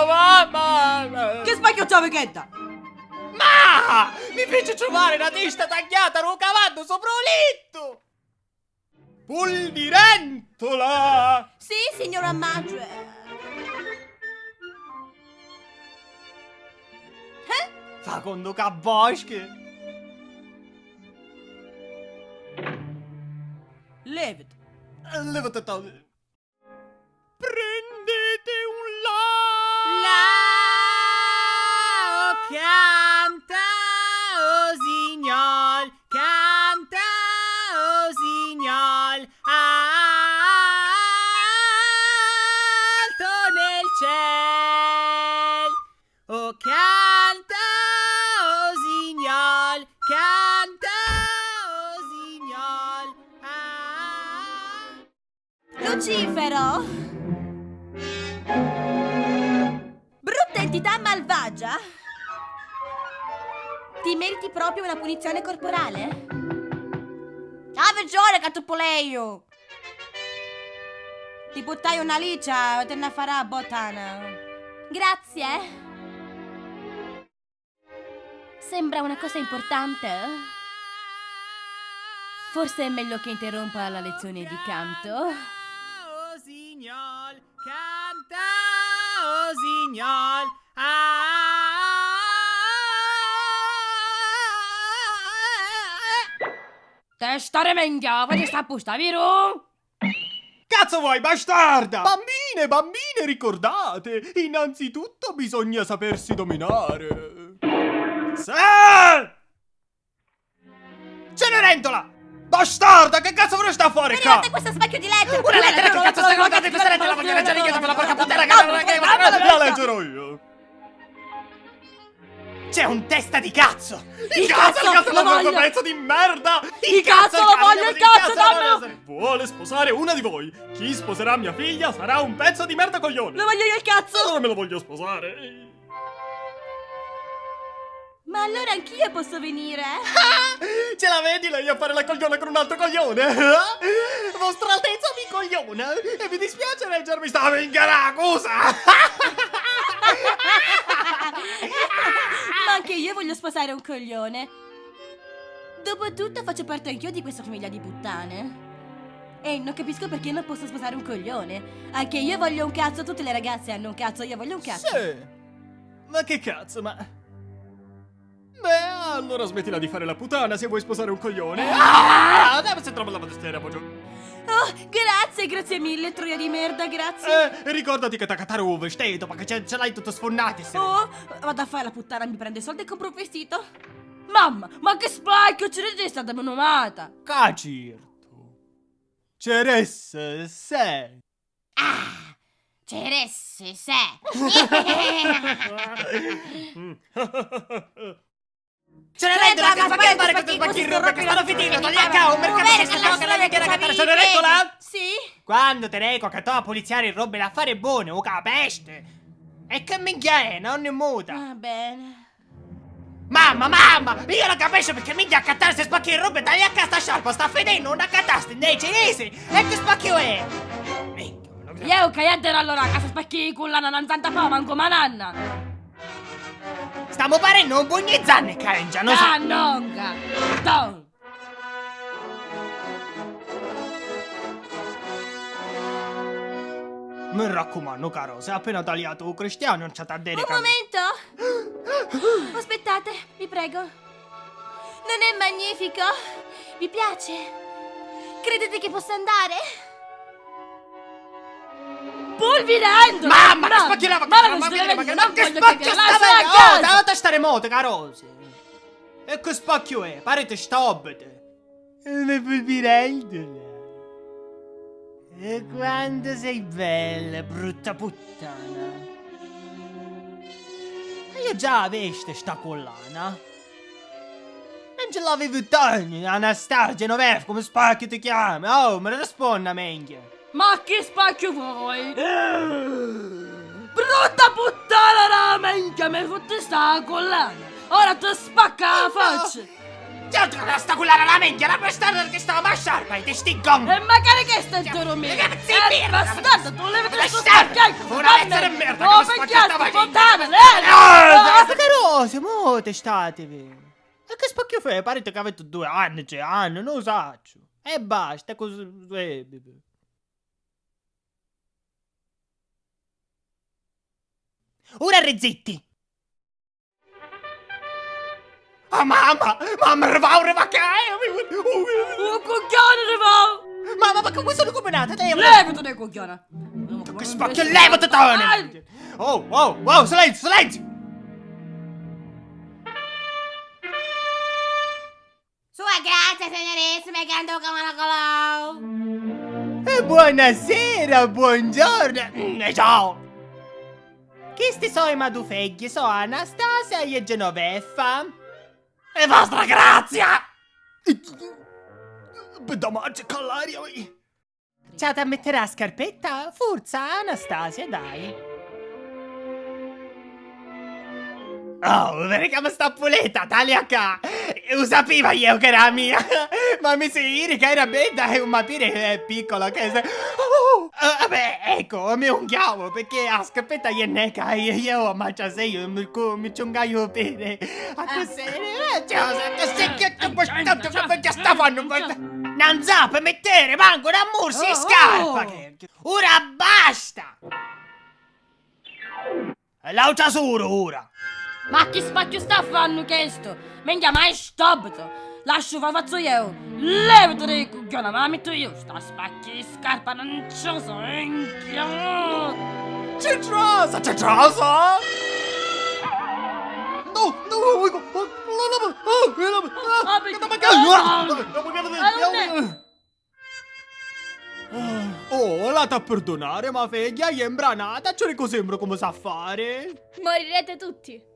mamma. Che spacchio c'ha vecchietta? Ma mi fece trovare una testa tagliata a un cavallo sopra un letto. Pulvirentola. Sì, signora Madge. Facondo cabosche. Levit. Levate tale. Prendete un canta, oh signor, canta, oh signor, alto nel ciel. Oh canta, oh signor, canta, oh signor. Lucifero. Brutta entità malvagia. Ti meriti proprio una punizione corporale? Ha ragione, Catupoleio. Ti buttai una licia, te ne farà bottana. Grazie. Sembra una cosa importante. Forse è meglio che interrompa la lezione di canto. Oh signor, canta, oh signor, Testa remenghia, fate sta busta, vero? Cazzo vuoi, bastarda? Bambine, ricordate, innanzitutto bisogna sapersi dominare. Sì! Cenerentola! Bastarda, che cazzo vorresti a fare qua? Guardate questo specchio di lettera! Una lettera, che cazzo stai guardando questa lettera? La voglio leggere io, la porca puttana, la leggerò io. C'è un testa di cazzo! Il cazzo, lo voglio! Pezzo di merda! Il cazzo, lo voglio, il cazzo, dammelo! Vuole sposare una di voi? Chi sposerà mia figlia sarà un pezzo di merda coglione! Lo voglio io il cazzo! Non me lo voglio sposare! Ma allora anch'io posso venire? Ce la vedi lei a fare la cogliona con un altro coglione? Vostra Altezza mi cogliona! E mi dispiace leggermi sta minchia cosa! Ma anche io voglio sposare un coglione. Dopotutto faccio parte anch'io di questa famiglia di puttane. E non capisco perché non posso sposare un coglione. Anche io voglio un cazzo, tutte le ragazze hanno un cazzo, io voglio un cazzo. Sì! Ma che cazzo, ma... Beh, allora smettila di fare la puttana se vuoi sposare un coglione. Deve se trova la battistera, Oh, grazie mille, troia di merda, grazie. Ricordati che t'accattare un vestito, perché ce l'hai tutto sfonnato. Oh, vado a fare la puttana, mi prende soldi e compro un vestito. Mamma, ma che spacchio, ce n'è stata menomata. Cacirto. Ceresse, sei. Ah, ceresse, sei. Cenerentola, che fa fare questo spacchino? Perché stanno finendo, togli a cao, un mercato che si trova che la vecchia da cattare. Cenerentola? Sì? Quando te reco che a poliziare robe da fare buone, o capeste? E che minchia è, non ne muta. Va bene. Mamma, io non capisco perché minchia a cattare se spacchi robe, tagli a casta sciarpa, sta fedendo una cataste nei cinesi. E che spacchio è? Minchia. Io che ero allora a casa spacchi con la nanzanta pa, manco mananna. Stiamo parendo un pugni zanne, carengia, non so. Cannonga! Don! Mi raccomando, caro, se appena tagliato un cristiano non c'è da dire. Un momento! Aspettate, vi prego. Non è magnifico? Vi piace? Credete che possa andare? Polvirando! Mamma, che spacchierava! Ma che spacchio stava? Dovete stare moto, carose! E che spacchio è? Parete stobete! Una polvirendola! E quando sei bella, brutta puttana! Ma io già aveste sta collana? Non ce l'avevo tanto, Anastasia Genovese, come spacchio ti chiami? Oh, me ne rispondi, minchia! Ma che spacchio vuoi? Brutta puttana la minchia, mi fotte sta collana! Ora ti spacca la faccia! sta quella la minchia, la bastarda che stava a sciarpa, ti stingon! E magari che stai duro me? Zitti! Bastardo, tu levi questo Bastardo! spacchiaio! Una pezza di merda, No, che pecchiato, spacchiata fontana, Carosi, mo testatevi! E che spacchio fai? Parete che avete 2 anni, 3 anni, non lo saccio! E basta, così... Ora rezzetti! Ah mamma! Mamma, reva che Un coglione, Rivò! Mamma, ma come sono combinata? Levati dai coglione! Che spacchio, levati te! Oh, silenzio, silenzio! Sua grazia, signorissime, che ando con la colò! E buonasera, buongiorno! Ciao! Questi sono i madufeghi, sono Anastasia e Genoveffa. E vostra grazia! Bedamarci callaria. Ciao, da mettere a scarpetta? Forza, Anastasia, dai. Oh, vedi sta pulita, taglia qua. Lo sapevo io che era mia. Ma mi si dire che era bella e un mapire è piccolo che se... vabbè, ecco, mi unghiavo perché a scarpetta io neca e io mangia se io mi ciungaio bene. A cos'era? Che sta fanno? Non sa per mettere manco una mursi in scarpa. Ora basta. Laucia solo ora. Ma che spacchio sta a fanno questo? Minchia, ma è stopito! Lascio fa faccio io! Levati dai coglione, ma la metto io! Sta spacchi di scarpa non ci so, minchia! C'è trosa! Oh, lascia perdonare, ma figlia, è imbranata, c'è così sembra come sa fare. Morirete tutti.